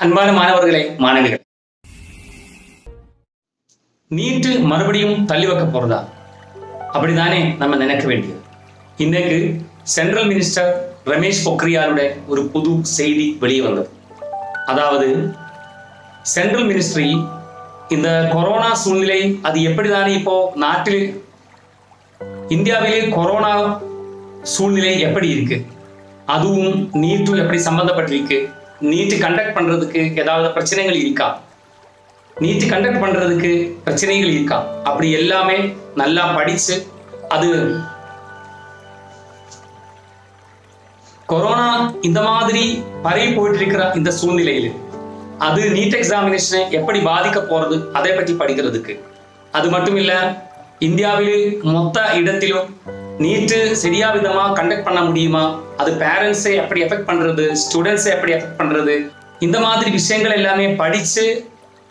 அன்பான மாணவர்களே, மாணவிகள், நீட்டு மறுபடியும் தள்ளி வைக்க போறதா? அப்படிதானே நம்ம நினைக்க வேண்டியது. இன்னைக்கு சென்ட்ரல் மினிஸ்டர் ரமேஷ் பொக்ரியாலுடைய ஒரு புது செய்தி வெளியே வந்தது. அதாவது சென்ட்ரல் மினிஸ்ட்ரி இந்த கொரோனா சூழ்நிலை அது எப்படிதானே இப்போ நாட்டில் இந்தியாவிலே கொரோனா சூழ்நிலை எப்படி இருக்கு, அதுவும் நீட்டும் எப்படி சம்பந்தப்பட்டிருக்கு, நீட்டு கண்டக்ட் பண்றதுக்கு ஏதாவது பிரச்சனைகள் இருக்கா, நீட்டு கண்டக்ட் பண்றதுக்கு பிரச்சனைகள் இருக்கா, அப்படி எல்லாமே நல்லா படிச்சு அது கொரோனா இந்த மாதிரி பரவி போயிட்டு இருக்கிற இந்த சூழ்நிலையில் அது நீட் எக்ஸாமினேஷனை எப்படி பாதிக்க போறது அதை பற்றி படிக்கிறதுக்கு, அது மட்டும் இல்ல இந்தியாவில் மொத்த இடத்திலும் நீட்டு சரியா விதமா கண்டக்ட் பண்ண முடியுமா, அது பேரண்ட்ஸை எப்படி எஃபெக்ட் பண்றது, ஸ்டூடெண்ட்ஸை எப்படி எஃபெக்ட் பண்றது, இந்த மாதிரி விஷயங்கள் எல்லாமே படிச்சு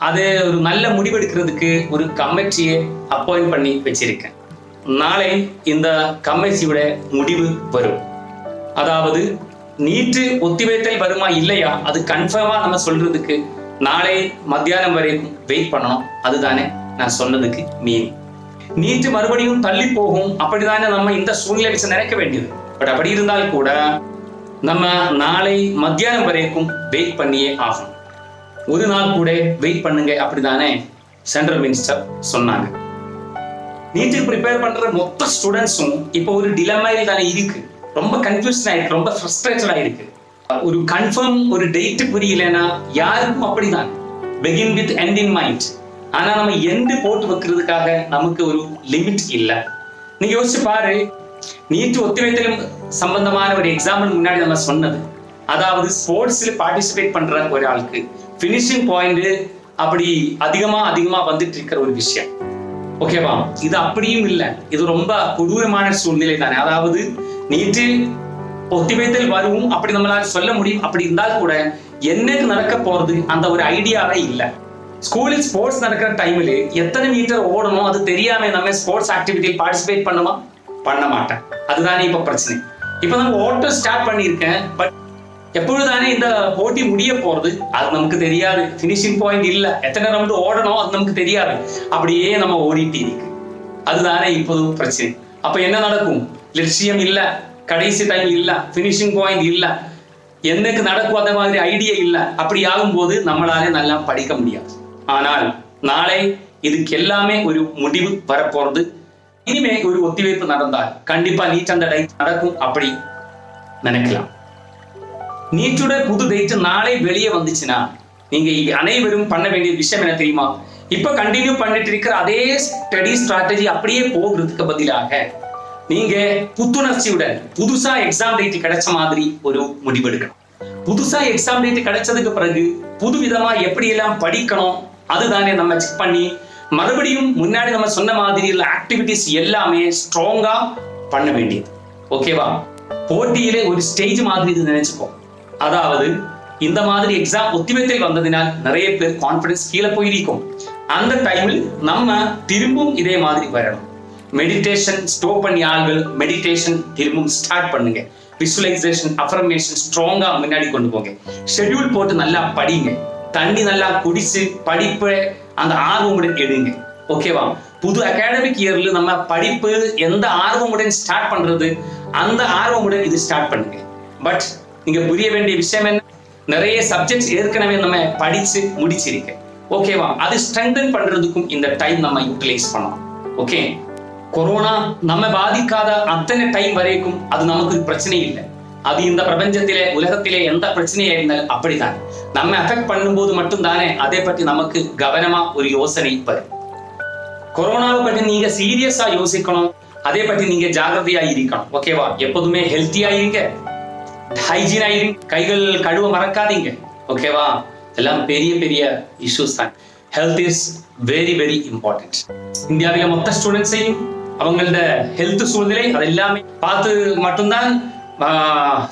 அது ஒரு நல்ல முடிவெடுக்கிறதுக்கு ஒரு கமிட்டியை அப்பாயிண்ட் பண்ணி வச்சிருக்கேன். நாளை இந்த கமிட்டியோட முடிவு வரும். அதாவது நீட்டு ஒத்திவைத்தல் வருமா இல்லையா அது கன்ஃபார்மா நம்ம சொல்றதுக்கு நாளை மத்தியானம் வரைக்கும் வெயிட் பண்ணணும். அதுதானே நான் சொன்னதுக்கு மீன். நீட்டு மறுபடியும் தள்ளி போகும் அப்படிதானே நம்ம இந்த சூழ்நிலை வச்சு நினைக்க வேண்டியது. பட் அப்படி இருந்தால் கூட நம்ம நாளை மத்தியானம் வரைக்கும் வெயிட் பண்ணியே ஆகும். ஒரு நாள் கூட வெயிட் பண்ணுங்க அப்படிதானே சென்ட்ரல் மினிஸ்டர் சொன்னாங்க. நீட்டுக்கு ப்ரிப்பேர் பண்ற மொத்த ஸ்டூடெண்ட்ஸும் இப்போ ஒரு டிலமையில் தானே இருக்கு. ரொம்ப கன்ஃபியூஷன் ஆயிருக்கு, ரொம்ப ஃப்ரஸ்ட்ரேட்டட் ஆயிருக்கு. ஒரு கன்ஃபார்ம் ஒரு டேட் புரியலன்னா யாருக்கும் அப்படிதான், begin with end in mind. ஆனா நம்ம எண்டு போட்டு வைக்கிறதுக்காக நமக்கு ஒரு லிமிட் இல்லை. நீங்க யோசிச்சு பாரு, நீட்டு ஒத்திவைத்தலும் சம்பந்தமான ஒரு எக்ஸாம்பிள் முன்னாடி நம்ம சொன்னது, அதாவது ஸ்போர்ட்ஸ்ல பார்ட்டிசிபேட் பண்ற ஒரு ஆளுக்கு பினிஷிங் பாயிண்ட் அப்படி அதிகமா வந்துட்டு இருக்கிற ஒரு விஷயம். ஓகேவா? இது அப்படியும் இல்லை, இது ரொம்ப கொடூரமான சூழ்நிலை தானே. அதாவது நீட்டு ஒத்திவைத்தல் வரும் அப்படி நம்மளால சொல்ல முடியும். அப்படி இருந்தால் கூட என்னைக்கு நடக்க போறது அந்த ஒரு ஐடியாவே இல்லை. ஸ்கூலில் ஸ்போர்ட்ஸ் நடக்கிற டைம்ல எத்தனை மீட்டர் ஓடணும் அது தெரியாம நம்ம ஸ்போர்ட்ஸ் ஆக்டிவிட்டியில் பார்ட்டிசிபேட் பண்ண மாட்டேன். அதுதானே இப்ப பிரச்சனை. இப்ப நம்ம ஓட்டம் ஸ்டார்ட் பண்ணியிருக்கேன், பட் எப்பொழுதுதானே இந்த போட்டி முடிய போறது அது நமக்கு தெரியாது. பினிஷிங் பாயிண்ட் இல்ல, எத்தனை ரவுண்ட் ஓடணும் அது நமக்கு தெரியாது. அப்படியே நம்ம ஓடிட்டு இருக்கு. அதுதானே இப்போது பிரச்சனை. அப்ப என்ன நடக்கும்? லட்சியம் இல்ல, கடைசி டைம் இல்ல, பினிஷிங் பாயிண்ட் இல்ல, என்னைக்கு நடக்கும் அந்த மாதிரி ஐடியா இல்ல. அப்படி ஆகும்போது நம்மளால நல்லா படிக்க முடியாது. ஆனால் நாளை இதுக்கு எல்லாமே ஒரு முடிவு வரப்போறது. இனிமே ஒரு ஒத்திவைப்பு நடந்தால் கண்டிப்பா நீட் அந்த டேட் நடக்கும் அப்படி நினைக்கலாம். நீட்டோட புது டேட் நாளை வெளியே வந்துச்சுன்னா நீங்க அனைவரும் பண்ண வேண்டிய விஷயம் என்ன தெரியுமா? இப்ப கண்டினியூ பண்ணிட்டு இருக்கிற அதே ஸ்டடி ஸ்ட்ராட்டஜி அப்படியே போகிறதுக்கு பதிலாக நீங்க புத்துணர்ச்சியுடன் புதுசா எக்ஸாம் டேட் கிடைச்ச மாதிரி ஒரு முடிவெடுக்கணும். புதுசா எக்ஸாம் டேட் கிடைச்சதுக்கு பிறகு புது விதமா எப்படி எல்லாம் படிக்கணும் அதுதானே நம்ம செக் பண்ணி மறுபடியும் முன்னாடி நம்ம சொன்ன மாதிரி ஆக்டிவிட்டிஸ் எல்லாமே ஸ்ட்ராங்கா பண்ண வேண்டியது. ஓகேவா? போட்டியிலே ஒரு ஸ்டேஜ் மாதிரி இது நினைச்சுப்போம். அதாவது இந்த மாதிரி எக்ஸாம் ஒத்திவைத்தல் வந்ததினால் நிறைய பேர் கான்பிடன்ஸ் கீழே போயிருக்கும். அந்த டைமில் நம்ம திரும்பவும் இதே மாதிரி வரணும். மெடிடேஷன் ஸ்டாப் பண்ணி ஆள்கள் மெடிடேஷன் திரும்பவும் ஸ்டார்ட் பண்ணுங்க. விசுவலைசேஷன், அஃபர்மேஷன் ஸ்ட்ராங்கா முன்னாடி கொண்டு போங்க. ஷெட்யூல் போட்டு நல்லா படிங்க. தண்ணி நல்லா குடிச்சு படிப்பு அந்த ஆர்வமுடன் எடுங்க. ஓகேவா? புது அகாடமிக் இயர்ல நம்ம படிப்பு எந்த ஆர்வமுடன் ஸ்டார்ட் பண்றது அந்த ஆர்வமுடன் இது ஸ்டார்ட் பண்ணுங்க. பட் நீங்க புரிய வேண்டிய விஷயம் என்ன, நிறைய சப்ஜெக்ட்ஸ் ஏற்கனவே நம்ம படிச்சு முடிச்சிருக்கேன். ஓகேவா? அது ஸ்ட்ரெங்தன் பண்றதுக்கும் இந்த டைம் நம்ம யூட்டிலைஸ் பண்ணலாம். ஓகே, கொரோனா நம்ம பாதிக்காத அத்தனை டைம் வரைக்கும் அது நமக்கு பிரச்சனை இல்லை. அது இந்த பிரபஞ்சத்திலே உலகத்திலே எந்த பிரச்சனையா இருந்தாலும் அப்படிதான் நம்ம அஃபெக்ட் பண்ணும்போது மட்டும் தானே அதை பற்றி நமக்கு கவனமா ஒரு யோசனை வரும். கொரோனாவை பற்றி நீங்க சீரியஸா யோசிக்கணும், அதை பற்றி நீங்க ஜாகிரதையா இருக்கணும். ஓகேவா? எப்போதுமே ஹெல்த்தியா இருங்க, ஹைஜீனா இருங்க, கைகள் கழுவ மறக்காதீங்க. ஓகேவா? எல்லாம் பெரிய பெரிய இஷ்யூஸ் தான். Health is very very important. இந்தியாவில மொத்த ஸ்டூடெண்ட்ஸையும் அவங்களோட ஹெல்த் சூழ்நிலை அதெல்லாமே பார்த்து மட்டும்தான்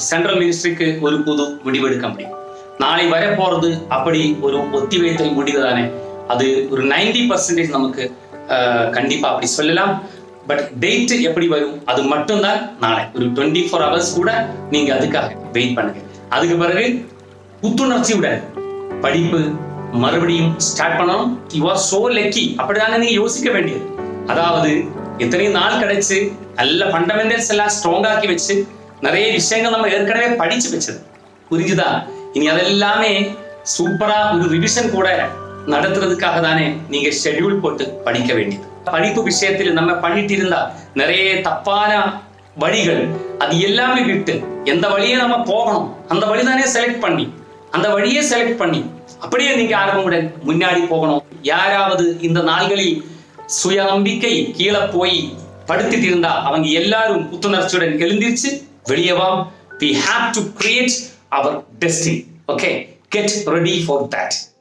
சென்ட்ரல் மினிஸ்ட்ரிக்கு ஒரு புது முடிவெடுக்க முடியும். நாளை வர போறது அப்படி ஒரு ஒத்திவைத்தல் முடிவு தானே. அது ஒரு 90% நமக்கு கண்டிப்பா அப்படி சொல்லலாம். பட் டேட் எப்படி வரும் அது மட்டும்தான் நாளை. ஒரு 24 hours கூட நீங்க அதுக்காக வெயிட் பண்ணுங்க. அதுக்கு பிறகு புத்துணர்ச்சியுடன் படிப்பு மறுபடியும் ஸ்டார்ட் பண்ணணும். You are so lucky. அப்படிதானே நீங்க யோசிக்க வேண்டியது. அதாவது எத்தனையும் நாள் கிடைச்சு நல்ல ஃபண்டமெண்டல்ஸ் எல்லாம் ஸ்ட்ராங் ஆக்கி வச்சு நிறைய விஷயங்கள் நம்ம ஏற்கனவே படிச்சு வச்சது புரிஞ்சுதா. இனி அதெல்லாமே சூப்பரா ஒரு ரிவிஷன் கூட நடத்துறதுக்காக தானே நீங்க ஷெட்யூல் போட்டு படிக்க வேண்டியது. படிப்பு விஷயத்தில் நம்ம பண்ணிட்டு இருந்தா நிறைய தப்பான வழிகள் அது எல்லாமே விட்டு எந்த வழியை நம்ம போகணும் அந்த வழிதானே அந்த வழியே செலக்ட் பண்ணி அப்படியே நீங்க ஆர்வமுடன் முன்னாடி போகணும். யாராவது இந்த நாள்களில் சுய நம்பிக்கை கீழே போய் படுத்திட்டு இருந்தா அவங்க எல்லாரும் புத்துணர்ச்சியுடன் எழுந்திருச்சு வெளியே வா. We have to create our destiny. Okay, get ready for that.